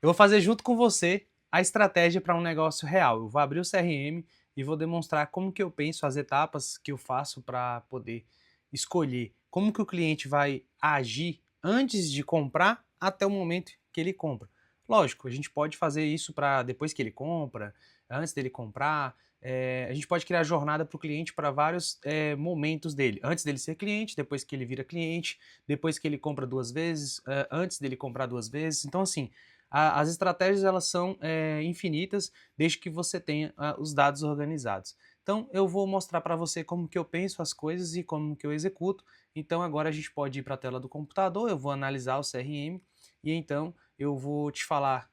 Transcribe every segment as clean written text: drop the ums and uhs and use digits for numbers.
Eu vou fazer junto com você a estratégia para um negócio real. Eu vou abrir o CRM e vou demonstrar como que eu penso, as etapas que eu faço para poder escolher como que o cliente vai agir antes de comprar até o momento que ele compra. Lógico, a gente pode fazer isso para depois que ele compra, antes dele comprar. A gente pode criar jornada para o cliente para vários momentos dele. Antes dele ser cliente, depois que ele vira cliente, depois que ele compra duas vezes, antes dele comprar duas vezes. Então, assim, as estratégias elas são infinitas desde que você tenha os dados organizados. Então eu vou mostrar para você como que eu penso as coisas e como que eu executo. Então agora a gente pode ir para a tela do computador, eu vou analisar o CRM e então eu vou te falar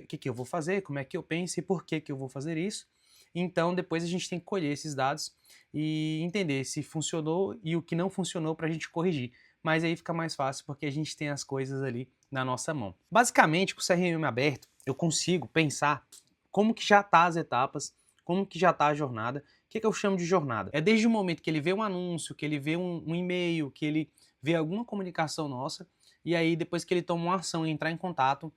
o que eu vou fazer, como é que eu penso e por que eu vou fazer isso. Então depois a gente tem que colher esses dados e entender se funcionou e o que não funcionou para a gente corrigir. Mas aí fica mais fácil porque a gente tem as coisas ali na nossa mão. Basicamente, com o CRM aberto, eu consigo pensar como que já tá as etapas, como que já tá a jornada. O que eu chamo de jornada? É desde o momento que ele vê um anúncio, que ele vê um e-mail, que ele vê alguma comunicação nossa, e aí depois que ele toma uma ação e entrar em contato,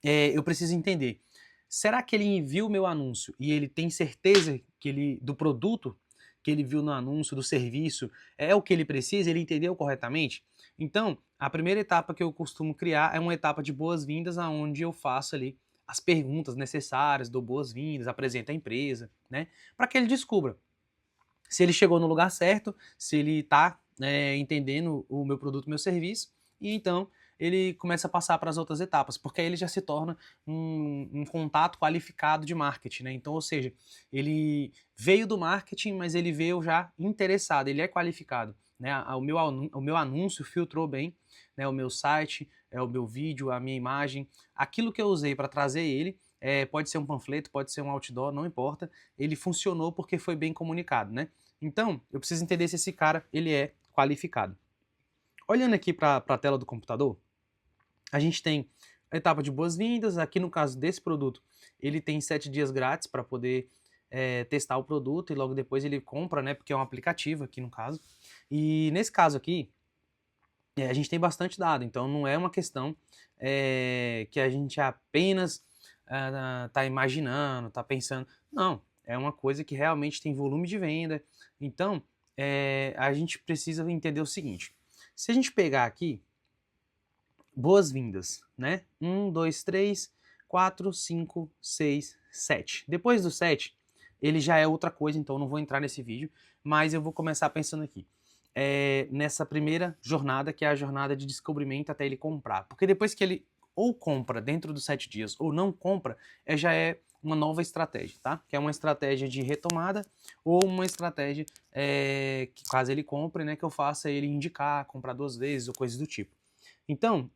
eu preciso entender, será que ele enviou o meu anúncio e ele tem certeza que do produto que ele viu no anúncio, do serviço, é o que ele precisa, ele entendeu corretamente? Então, a primeira etapa que eu costumo criar é uma etapa de boas-vindas, onde eu faço ali as perguntas necessárias, dou boas-vindas, apresento a empresa, né? Para que ele descubra se ele chegou no lugar certo, se ele está entendendo o meu produto, o meu serviço, e então ele começa a passar para as outras etapas, porque aí ele já se torna um contato qualificado de marketing, né? Então, ou seja, ele veio do marketing, mas ele veio já interessado, ele é qualificado, né? O meu anúncio filtrou bem, né? O meu site, o meu vídeo, a minha imagem, aquilo que eu usei para trazer ele, pode ser um panfleto, pode ser um outdoor, não importa, ele funcionou porque foi bem comunicado, né? Então, eu preciso entender se esse cara ele é qualificado. Olhando aqui para a tela do computador, a gente tem a etapa de boas-vindas. Aqui no caso desse produto, ele tem 7 dias grátis para poder testar o produto e logo depois ele compra, né? Porque é um aplicativo aqui no caso. E nesse caso aqui, a gente tem bastante dado, então não é uma questão que a gente apenas tá imaginando, tá pensando. Não, é uma coisa que realmente tem volume de venda. Então, a gente precisa entender o seguinte: se a gente pegar aqui, boas-vindas, né? 1, 2, 3, 4, 5, 6, 7. Depois do 7, ele já é outra coisa, então eu não vou entrar nesse vídeo, mas eu vou começar pensando aqui. Nessa primeira jornada, que é a jornada de descobrimento até ele comprar. Porque depois que ele ou compra dentro dos 7 dias ou não compra, já é uma nova estratégia, tá? Que é uma estratégia de retomada ou uma estratégia que caso ele compre, né, que eu faça ele indicar, comprar duas vezes ou coisas do tipo. Então,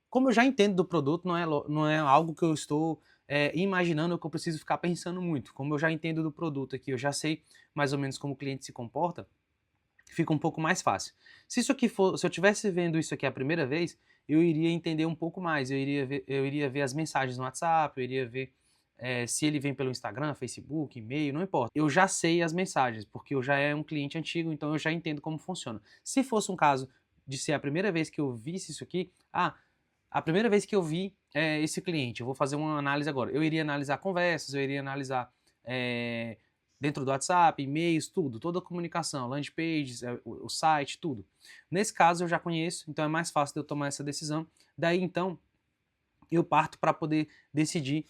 como eu já entendo do produto, não é algo que eu estou imaginando ou que eu preciso ficar pensando muito. Como eu já entendo do produto aqui, eu já sei mais ou menos como o cliente se comporta, fica um pouco mais fácil. Se eu tivesse vendo isso aqui a primeira vez, eu iria entender um pouco mais. Eu iria ver as mensagens no WhatsApp, eu iria ver se ele vem pelo Instagram, Facebook, e-mail, não importa. Eu já sei as mensagens, porque eu já é um cliente antigo, então eu já entendo como funciona. Se fosse um caso de ser a primeira vez que eu visse isso aqui, a primeira vez que eu vi esse cliente, eu vou fazer uma análise agora. Eu iria analisar conversas, eu iria analisar dentro do WhatsApp, e-mails, tudo, toda a comunicação, landing pages, o site, tudo. Nesse caso eu já conheço, então é mais fácil de eu tomar essa decisão. Daí então eu parto para poder decidir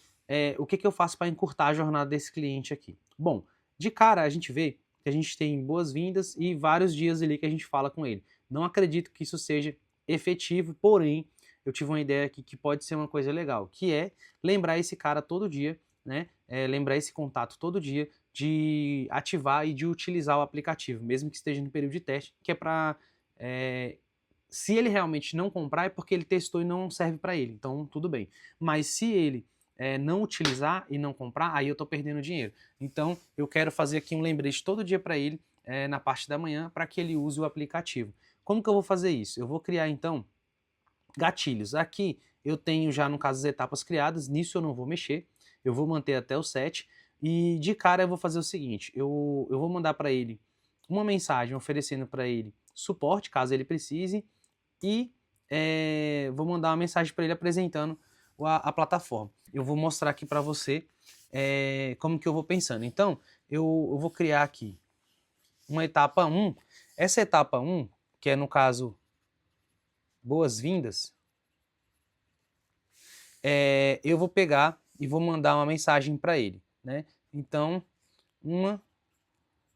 o que eu faço para encurtar a jornada desse cliente aqui. Bom, de cara a gente vê que a gente tem boas-vindas e vários dias ali que a gente fala com ele. Não acredito que isso seja efetivo, porém eu tive uma ideia aqui que pode ser uma coisa legal, que é lembrar esse cara todo dia, né? Lembrar esse contato todo dia de ativar e de utilizar o aplicativo, mesmo que esteja no período de teste, que é para se ele realmente não comprar é porque ele testou e não serve para ele, então tudo bem. Mas se ele não utilizar e não comprar, aí eu estou perdendo dinheiro. Então eu quero fazer aqui um lembrete todo dia para ele, na parte da manhã, para que ele use o aplicativo. Como que eu vou fazer isso? Eu vou criar então gatilhos. Aqui eu tenho já, no caso, as etapas criadas, nisso eu não vou mexer, eu vou manter até o 7, e de cara eu vou fazer o seguinte, eu vou mandar para ele uma mensagem oferecendo para ele suporte, caso ele precise, e vou mandar uma mensagem para ele apresentando a plataforma. Eu vou mostrar aqui para você como que eu vou pensando. Então, eu vou criar aqui uma etapa 1. Essa etapa 1, que é no caso boas-vindas, eu vou pegar e vou mandar uma mensagem para ele, né? Então, uma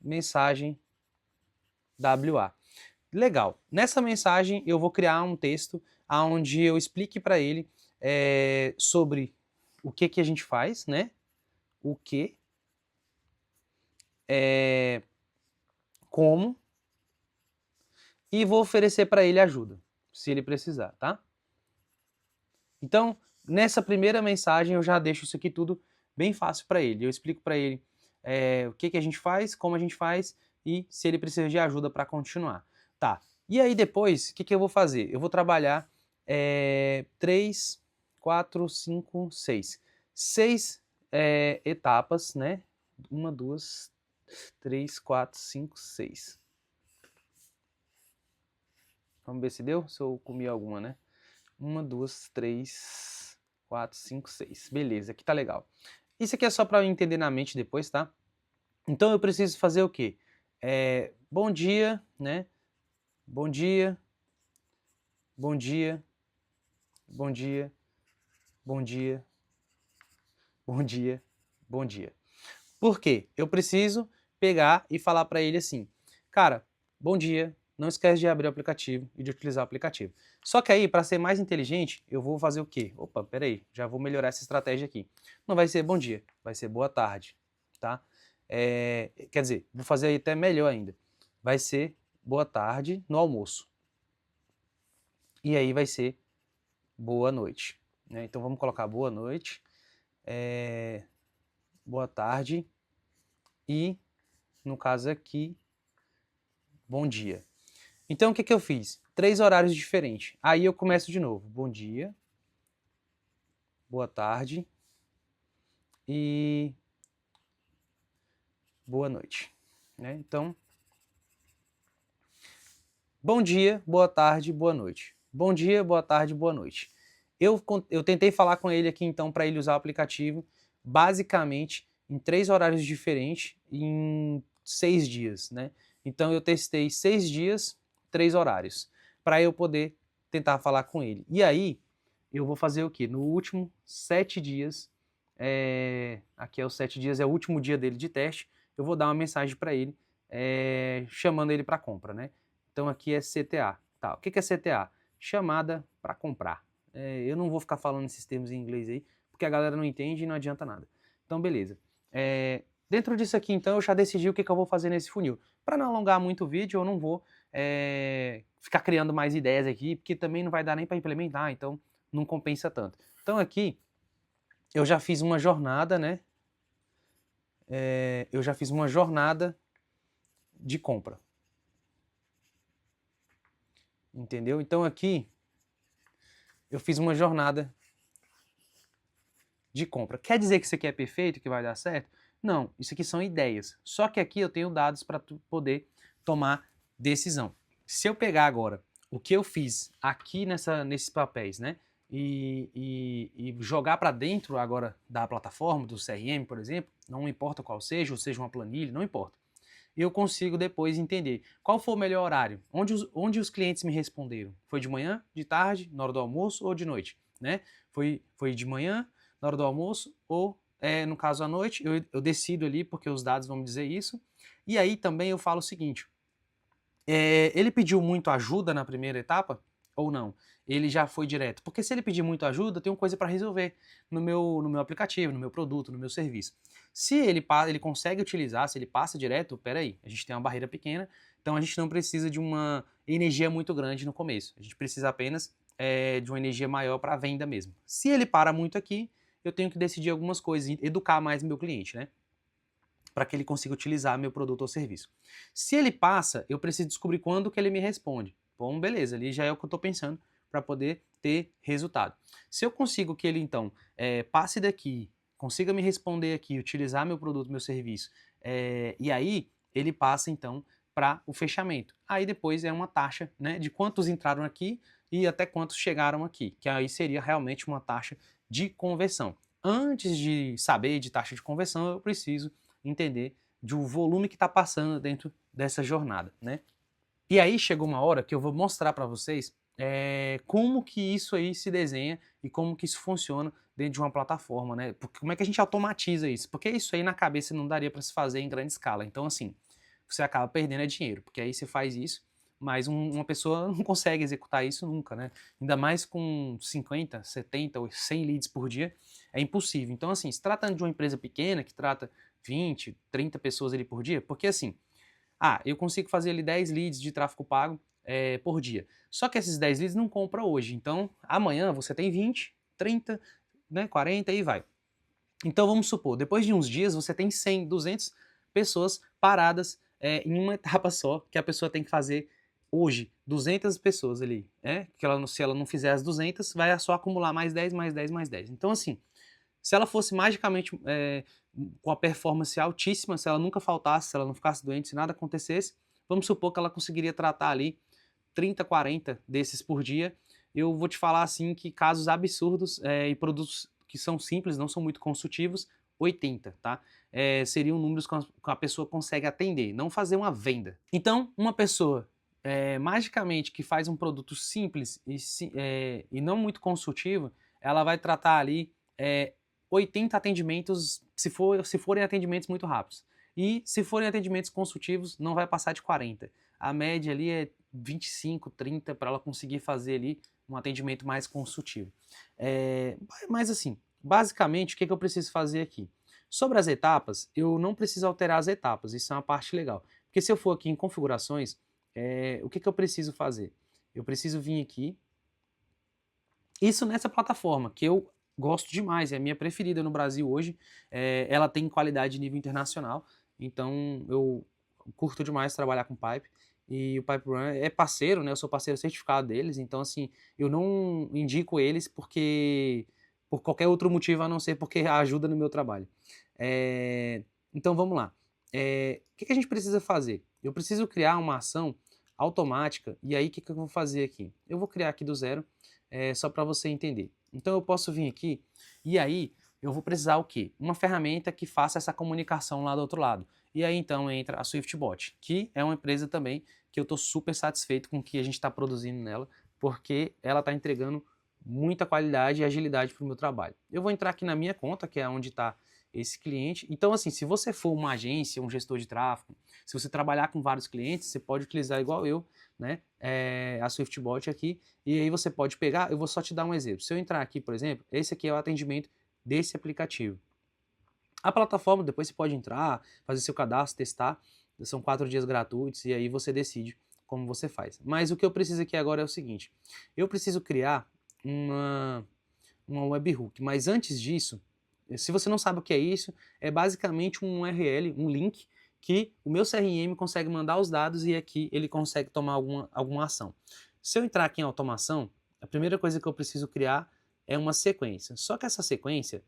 mensagem WA. Legal. Nessa mensagem eu vou criar um texto onde eu explique para ele sobre o que a gente faz, né? O que, como, e vou oferecer para ele ajuda, se ele precisar, tá? Então, nessa primeira mensagem eu já deixo isso aqui tudo bem fácil para ele. Eu explico para ele o que a gente faz, como a gente faz e se ele precisa de ajuda para continuar. Tá. E aí depois, o que eu vou fazer? Eu vou trabalhar 3, 4, 5, 6. 6 etapas, né? 1, 2, 3, 4, 5, 6. Vamos ver se deu? Se eu comi alguma, né? 1, 2, 3, 4, 5, 6. Beleza, aqui tá legal. Isso aqui é só para eu entender na mente depois, tá? Então eu preciso fazer o quê? Bom dia, né? Bom dia, bom dia, bom dia, bom dia, bom dia, bom dia. Por quê? Eu preciso pegar e falar para ele assim, cara, bom dia, não esquece de abrir o aplicativo e de utilizar o aplicativo. Só que aí, para ser mais inteligente, eu vou fazer o quê? Opa, peraí, já vou melhorar essa estratégia aqui. Não vai ser bom dia, vai ser boa tarde, tá? Quer dizer, vou fazer até melhor ainda. Vai ser boa tarde no almoço. E aí vai ser boa noite, né? Então vamos colocar boa noite, boa tarde e, no caso aqui, bom dia. Então o que eu fiz? 3 horários diferentes. Aí eu começo de novo. Bom dia, boa tarde e boa noite, né? Então, bom dia, boa tarde, boa noite. Bom dia, boa tarde, boa noite. Eu tentei falar com ele aqui então para ele usar o aplicativo basicamente em 3 horários diferentes em 6 dias, né? Então eu testei 6 dias, 3 horários, para eu poder tentar falar com ele. E aí eu vou fazer o quê? No último 7 dias, aqui é os 7 dias, é o último dia dele de teste, eu vou dar uma mensagem para ele chamando ele para compra, né? Então aqui é CTA. Tá. O que é CTA? Chamada para comprar. Eu não vou ficar falando esses termos em inglês aí, porque a galera não entende e não adianta nada. Então, beleza. Dentro disso aqui, então, eu já decidi o que eu vou fazer nesse funil. Para não alongar muito o vídeo, eu não vou ficar criando mais ideias aqui, porque também não vai dar nem para implementar, então não compensa tanto. Então aqui, eu já fiz uma jornada, né? Eu já fiz uma jornada de compra. Entendeu? Então aqui, eu fiz uma jornada de compra. Quer dizer que isso aqui é perfeito, que vai dar certo? Não, isso aqui são ideias. Só que aqui eu tenho dados para poder tomar decisão. Se eu pegar agora o que eu fiz aqui nesses papéis, né, e jogar para dentro agora da plataforma, do CRM, por exemplo, não importa qual seja, ou seja uma planilha, não importa. Eu consigo depois entender qual foi o melhor horário, onde os clientes me responderam. Foi de manhã, de tarde, na hora do almoço ou de noite, né? Foi de manhã, na hora do almoço ou, no caso, à noite. Eu decido ali porque os dados vão me dizer isso. E aí também eu falo o seguinte, ele pediu muito ajuda na primeira etapa ou não? Ele já foi direto? Porque se ele pedir muito ajuda, eu tenho coisa para resolver no meu aplicativo, no meu produto, no meu serviço. Se ele consegue utilizar, se ele passa direto, peraí, a gente tem uma barreira pequena, então a gente não precisa de uma energia muito grande no começo. A gente precisa apenas de uma energia maior para a venda mesmo. Se ele para muito aqui, eu tenho que decidir algumas coisas, educar mais meu cliente, né? Para que ele consiga utilizar meu produto ou serviço. Se ele passa, eu preciso descobrir quando que ele me responde. Bom, beleza, ali já é o que eu estou pensando para poder ter resultado. Se eu consigo que ele, então, passe daqui, consiga me responder aqui, utilizar meu produto, meu serviço, e aí ele passa, então, para o fechamento. Aí depois é uma taxa, né, de quantos entraram aqui e até quantos chegaram aqui, que aí seria realmente uma taxa de conversão. Antes de saber de taxa de conversão, eu preciso entender do volume que está passando dentro dessa jornada, né? E aí chegou uma hora que eu vou mostrar para vocês como que isso aí se desenha e como que isso funciona dentro de uma plataforma, né? Como é que a gente automatiza isso? Porque isso aí na cabeça não daria para se fazer em grande escala. Então, assim, você acaba perdendo dinheiro, porque aí você faz isso, mas uma pessoa não consegue executar isso nunca, né? Ainda mais com 50, 70 ou 100 leads por dia, é impossível. Então, assim, se tratando de uma empresa pequena que trata 20, 30 pessoas ali por dia, porque assim, eu consigo fazer ali 10 leads de tráfego pago por dia. Só que esses 10 leads não compram hoje. Então, amanhã você tem 20, 30, né, 40 e vai. Então, vamos supor, depois de uns dias você tem 100, 200 pessoas paradas em uma etapa só, que a pessoa tem que fazer hoje. 200 pessoas ali, que se ela não fizer as 200, vai só acumular mais 10, mais 10, mais 10. Então, assim, se ela fosse magicamente com a performance altíssima, se ela nunca faltasse, se ela não ficasse doente, se nada acontecesse, vamos supor que ela conseguiria tratar ali 30, 40 desses por dia. Eu vou te falar assim que casos absurdos e produtos que são simples, não são muito consultivos, 80, tá? Seriam números que a pessoa consegue atender, não fazer uma venda. Então, uma pessoa magicamente que faz um produto simples e não muito consultivo, ela vai tratar ali 80 atendimentos, se forem atendimentos muito rápidos. E se forem atendimentos consultivos, não vai passar de 40. A média ali é 25, 30 para ela conseguir fazer ali um atendimento mais consultivo. Mas assim, basicamente, o que eu preciso fazer aqui? Sobre as etapas, eu não preciso alterar as etapas, isso é uma parte legal. Porque se eu for aqui em configurações, o que eu preciso fazer? Eu preciso vir aqui, isso nessa plataforma, que eu gosto demais, é a minha preferida no Brasil hoje. Ela tem qualidade de nível internacional, então eu curto demais trabalhar com Pipe. E o Pipe Run é parceiro, né? Eu sou parceiro certificado deles, então assim, eu não indico eles por qualquer outro motivo a não ser porque ajuda no meu trabalho. Então vamos lá. O que a gente precisa fazer? Eu preciso criar uma ação automática, e aí o que eu vou fazer aqui? Eu vou criar aqui do zero, só para você entender. Então eu posso vir aqui e aí eu vou precisar o quê? Uma ferramenta que faça essa comunicação lá do outro lado. E aí então entra a SwiftBot, que é uma empresa também que eu estou super satisfeito com o que a gente está produzindo nela, porque ela está entregando muita qualidade e agilidade para o meu trabalho. Eu vou entrar aqui na minha conta, que é onde está esse cliente. Então assim, se você for uma agência, um gestor de tráfego, se você trabalhar com vários clientes, você pode utilizar igual eu, né, a SwiftBot aqui, e aí você pode pegar, eu vou só te dar um exemplo. Se eu entrar aqui, por exemplo, esse aqui é o atendimento desse aplicativo. A plataforma, depois você pode entrar, fazer seu cadastro, testar, são 4 dias gratuitos, e aí você decide como você faz. Mas o que eu preciso aqui agora é o seguinte, eu preciso criar uma webhook, mas antes disso, se você não sabe o que é isso, é basicamente um URL, um link, que o meu CRM consegue mandar os dados e aqui ele consegue tomar alguma ação. Se eu entrar aqui em automação, a primeira coisa que eu preciso criar é uma sequência. Só que essa sequência,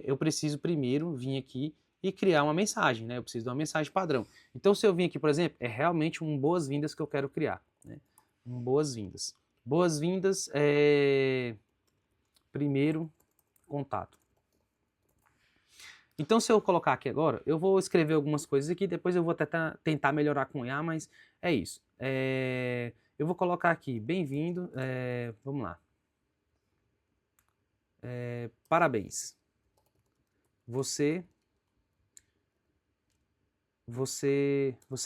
eu preciso primeiro vir aqui e criar uma mensagem, né? Eu preciso de uma mensagem padrão. Então, se eu vim aqui, por exemplo, é realmente um boas-vindas que eu quero criar, né? Um boas-vindas. Boas-vindas primeiro contato. Então, se eu colocar aqui agora, eu vou escrever algumas coisas aqui, depois eu vou tentar melhorar com o IA, mas é isso. Eu vou colocar aqui, bem-vindo, vamos lá. Parabéns. Você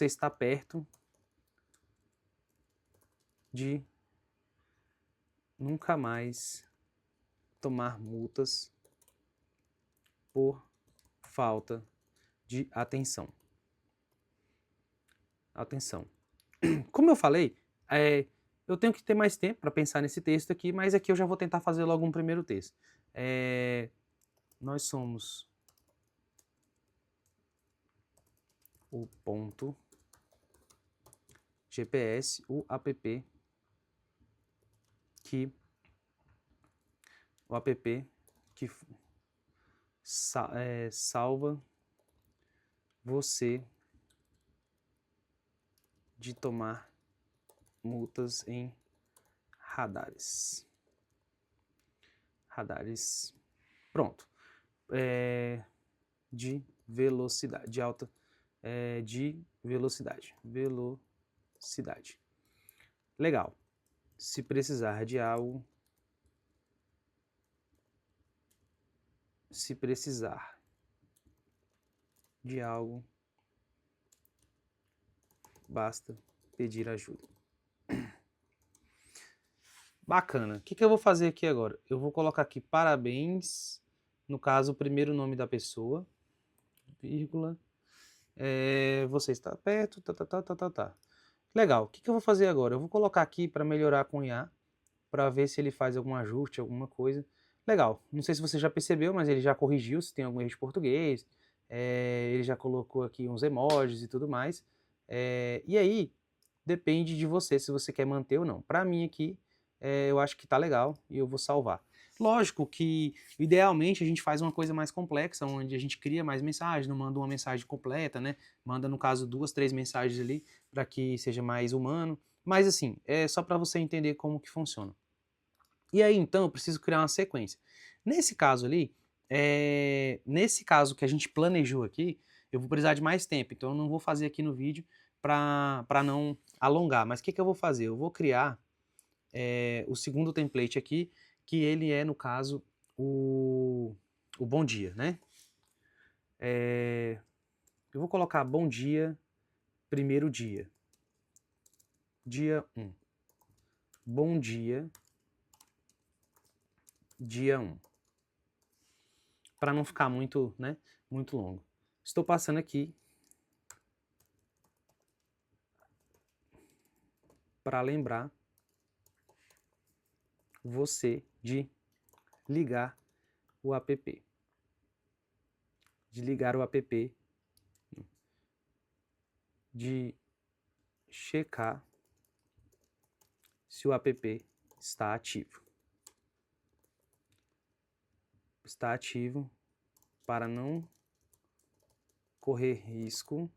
está perto de nunca mais tomar multas por falta de atenção. Atenção. Como eu falei, eu tenho que ter mais tempo para pensar nesse texto aqui, mas aqui eu já vou tentar fazer logo um primeiro texto. Nós somos o ponto GPS, o app que salva você de tomar multas em radares. Radares. Pronto. De velocidade, de alta, de velocidade. Velocidade. Legal. Se precisar de algo, basta pedir ajuda. Bacana. O que eu vou fazer aqui agora? Eu vou colocar aqui parabéns, no caso, o primeiro nome da pessoa, vírgula, você está perto, tá. Legal. O que eu vou fazer agora? Eu vou colocar aqui para melhorar com o IA, para ver se ele faz algum ajuste, alguma coisa. Legal. Não sei se você já percebeu, mas ele já corrigiu se tem algum erro de português, ele já colocou aqui uns emojis e tudo mais. E aí, depende de você, se você quer manter ou não. Para mim aqui, eu acho que tá legal e eu vou salvar. Lógico que, idealmente, a gente faz uma coisa mais complexa, onde a gente cria mais mensagens, não manda uma mensagem completa, né? Manda, no caso, 2, 3 mensagens ali, para que seja mais humano. Mas, assim, é só para você entender como que funciona. E aí, então, eu preciso criar uma sequência. Nesse caso ali, nesse caso que a gente planejou aqui, eu vou precisar de mais tempo, então eu não vou fazer aqui no vídeo para não alongar. Mas o que eu vou fazer? Eu vou criar o segundo template aqui, que ele é, no caso, o bom dia, né? Eu vou colocar bom dia, primeiro dia. Dia 1. Bom dia, dia 1. Para não ficar muito, né, muito longo. Estou passando aqui para lembrar você de ligar o app. De ligar o app. De checar se o app está ativo. Está ativo para não correr risco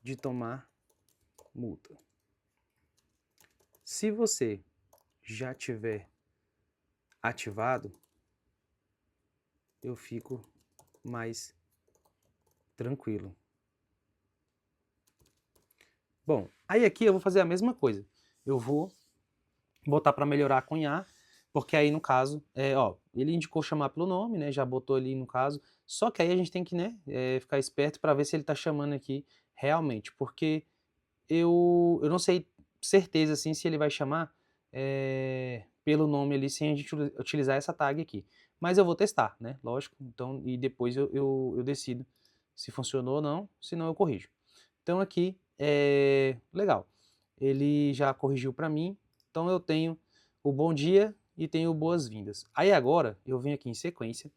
de tomar multa. Se você já tiver ativado, eu fico mais tranquilo. Bom, aí aqui eu vou fazer a mesma coisa. Eu vou botar para melhorar com IA, porque aí no caso, ele indicou chamar pelo nome, né? Já botou ali no caso. Só que aí a gente tem que, né, ficar esperto para ver se ele está chamando aqui realmente, porque eu não sei certeza assim se ele vai chamar pelo nome ali sem a gente utilizar essa tag aqui. Mas eu vou testar, né? Lógico. Então, e depois eu decido se funcionou ou não, se não eu corrijo. Então aqui, legal. Ele já corrigiu para mim, então eu tenho o bom dia e tenho boas-vindas. Aí agora eu venho aqui em sequência.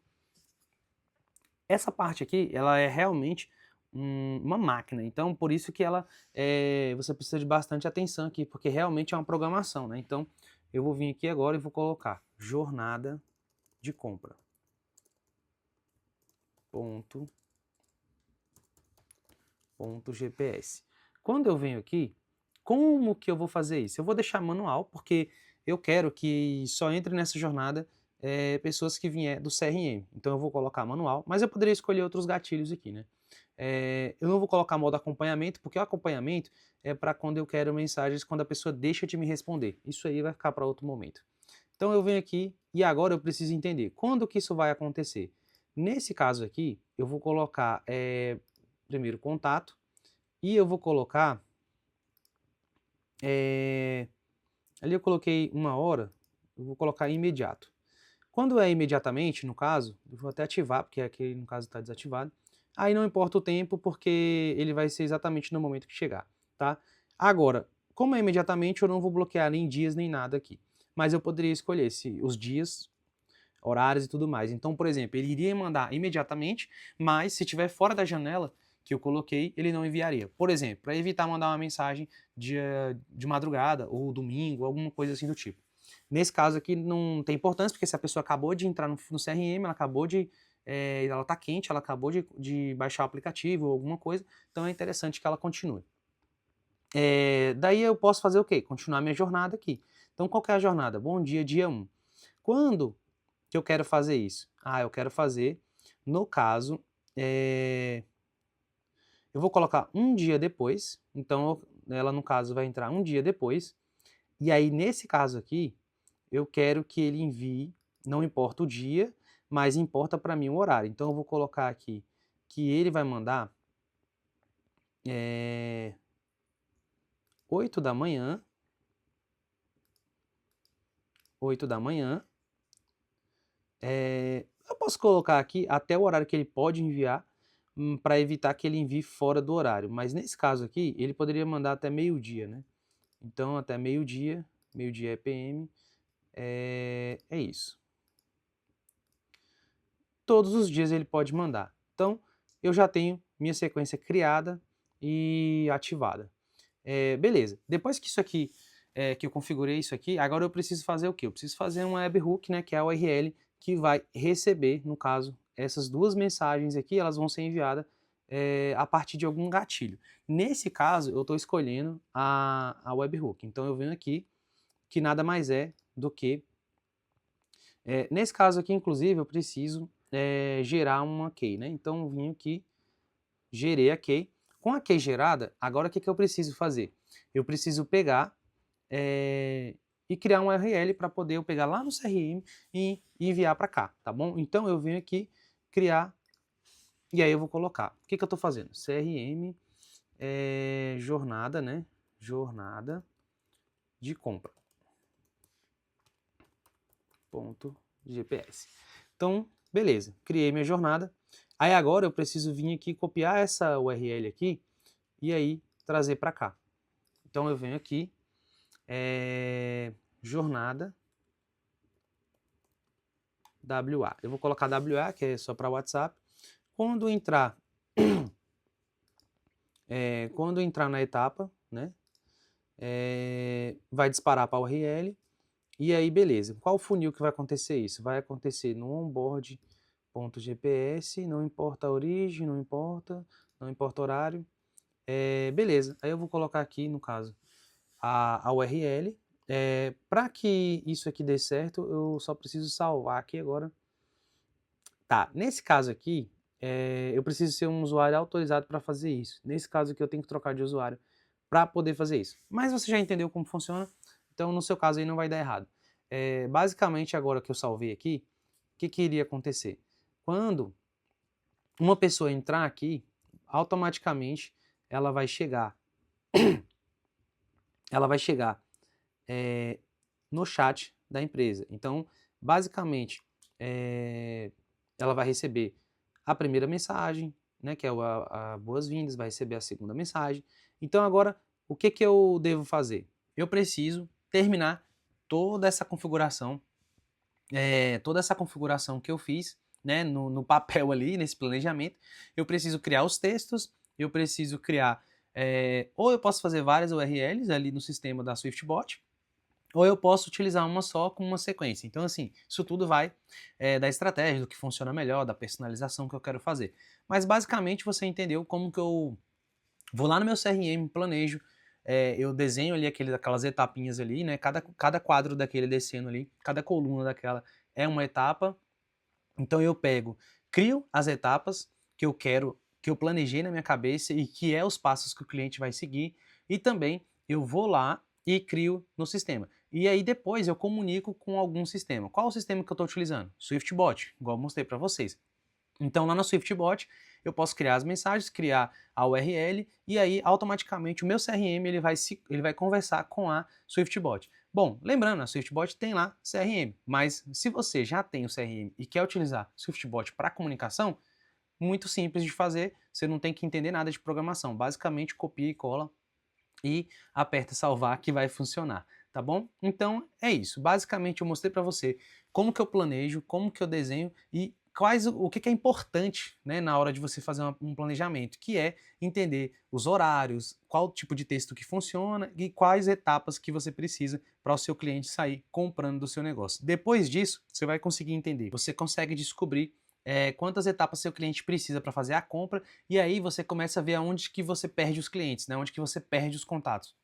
Essa parte aqui, ela é realmente uma máquina, então por isso que ela você precisa de bastante atenção aqui, porque realmente é uma programação, né? Então eu vou vir aqui agora e vou colocar jornada de compra. Ponto GPS. Quando eu venho aqui, como que eu vou fazer isso? Eu vou deixar manual, porque eu quero que só entre nessa jornada pessoas que vier do CRM. Então eu vou colocar manual, mas eu poderia escolher outros gatilhos aqui, né? Eu não vou colocar modo acompanhamento, porque o acompanhamento é para quando eu quero mensagens, quando a pessoa deixa de me responder. Isso aí vai ficar para outro momento. Então eu venho aqui e agora eu preciso entender quando que isso vai acontecer. Nesse caso aqui, eu vou colocar primeiro contato e eu vou colocar ali eu coloquei 1 hora, eu vou colocar imediato. Quando é imediatamente, no caso, eu vou até ativar, porque aqui no caso está desativado. Aí não importa o tempo, porque ele vai ser exatamente no momento que chegar, tá? Agora, como é imediatamente, eu não vou bloquear nem dias nem nada aqui. Mas eu poderia escolher os dias, horários e tudo mais. Então, por exemplo, ele iria mandar imediatamente, mas se estiver fora da janela que eu coloquei, ele não enviaria. Por exemplo, para evitar mandar uma mensagem de madrugada ou domingo, alguma coisa assim do tipo. Nesse caso aqui não tem importância, porque se a pessoa acabou de entrar no CRM, ela acabou de ela está quente, ela acabou de baixar o aplicativo ou alguma coisa, então é interessante que ela continue. Daí eu posso fazer o quê? Continuar minha jornada aqui. Então qual que é a jornada? Bom dia, dia 1. Quando que eu quero fazer isso? Eu quero fazer, no caso, eu vou colocar um dia depois, então ela no caso vai entrar um dia depois, e aí nesse caso aqui, eu quero que ele envie, não importa o dia, mas importa para mim o horário. Então eu vou colocar aqui que ele vai mandar 8 da manhã, 8 da manhã, eu posso colocar aqui até o horário que ele pode enviar, para evitar que ele envie fora do horário, mas nesse caso aqui, ele poderia mandar até meio-dia, né? Então até meio-dia, meio-dia é PM, é isso. Todos os dias ele pode mandar. Então, eu já tenho minha sequência criada e ativada. Beleza. Depois que isso aqui, que eu configurei isso aqui, agora eu preciso fazer o quê? Eu preciso fazer uma webhook, né, que é a URL que vai receber, no caso, essas duas mensagens aqui, elas vão ser enviadas a partir de algum gatilho. Nesse caso, eu estou escolhendo a webhook. Então, eu venho aqui, que nada mais é do que... nesse caso aqui, inclusive, eu preciso gerar uma key, né? Então, eu vim aqui, gerei a key. Com a key gerada, agora o que eu preciso fazer? Eu preciso pegar e criar um URL para poder eu pegar lá no CRM e enviar para cá, tá bom? Então, eu venho aqui criar e aí eu vou colocar. O que eu estou fazendo? CRM jornada, né? Jornada de compra. Ponto GPS. Então, beleza. Criei minha jornada. Aí agora eu preciso vir aqui copiar essa URL aqui e aí trazer para cá. Então eu venho aqui, jornada WA. Eu vou colocar WA, que é só para WhatsApp. Quando entrar na etapa, né, vai disparar para a URL. E aí, beleza. Qual o funil que vai acontecer isso? Vai acontecer no onboard.gps, não importa a origem, não importa horário. Beleza. Aí eu vou colocar aqui, no caso, a URL. Para que isso aqui dê certo, eu só preciso salvar aqui agora. Tá, nesse caso aqui, eu preciso ser um usuário autorizado para fazer isso. Nesse caso aqui, eu tenho que trocar de usuário para poder fazer isso. Mas você já entendeu como funciona, então no seu caso aí não vai dar errado. Basicamente, agora que eu salvei aqui, o que iria acontecer? Quando uma pessoa entrar aqui, automaticamente ela vai chegar no chat da empresa. Então, basicamente, ela vai receber a primeira mensagem, né, que é a boas-vindas, vai receber a segunda mensagem. Então, agora, o que eu devo fazer? Eu preciso terminar toda essa configuração que eu fiz, né, no papel ali, nesse planejamento. Eu preciso criar os textos, eu preciso criar, ou eu posso fazer várias URLs ali no sistema da SwiftBot, ou eu posso utilizar uma só com uma sequência. Então, assim, isso tudo vai da estratégia, do que funciona melhor, da personalização que eu quero fazer. Mas, basicamente, você entendeu como que eu vou lá no meu CRM, planejo, eu desenho ali aquelas etapinhas ali, né? Cada quadro daquele descendo ali, cada coluna daquela é uma etapa. Então, eu crio as etapas que eu quero, que eu planejei na minha cabeça e que é os passos que o cliente vai seguir. E também eu vou lá e crio no sistema. E aí depois eu comunico com algum sistema. Qual o sistema que eu estou utilizando? SwiftBot, igual eu mostrei para vocês. Então lá no SwiftBot eu posso criar as mensagens, criar a URL e aí automaticamente o meu CRM ele vai conversar com a SwiftBot. Bom, lembrando, a SwiftBot tem lá CRM, mas se você já tem o CRM e quer utilizar SwiftBot para comunicação, muito simples de fazer, você não tem que entender nada de programação. Basicamente copia e cola e aperta salvar que vai funcionar, tá bom? Então é isso, basicamente eu mostrei para você como que eu planejo, como que eu desenho e o que é importante, né, na hora de você fazer um planejamento, que é entender os horários, qual tipo de texto que funciona e quais etapas que você precisa para o seu cliente sair comprando do seu negócio. Depois disso, você vai conseguir entender, você consegue descobrir quantas etapas seu cliente precisa para fazer a compra, e aí você começa a ver aonde que você perde os clientes, né? Onde que você perde os contatos.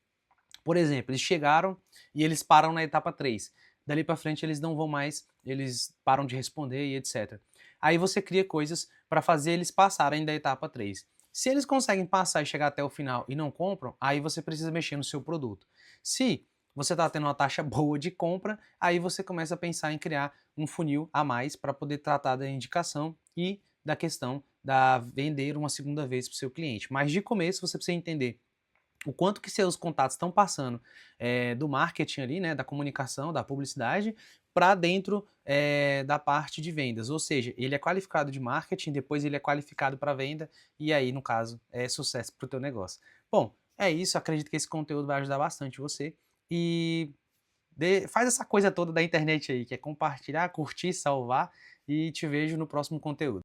Por exemplo, eles chegaram e eles param na etapa 3. dali para frente eles não vão mais, eles param de responder e etc. Aí você cria coisas para fazer eles passarem da etapa 3. Se eles conseguem passar e chegar até o final e não compram, aí você precisa mexer no seu produto. Se você está tendo uma taxa boa de compra, aí você começa a pensar em criar um funil a mais para poder tratar da indicação e da questão da vender uma segunda vez para o seu cliente. Mas de começo você precisa entender o quanto que seus contatos estão passando do marketing ali, né, da comunicação, da publicidade, para dentro da parte de vendas. Ou seja, ele é qualificado de marketing, depois ele é qualificado para venda, e aí, no caso, é sucesso para o teu negócio. Bom, é isso, acredito que esse conteúdo vai ajudar bastante você. E faz essa coisa toda da internet aí, que é compartilhar, curtir, salvar, e te vejo no próximo conteúdo.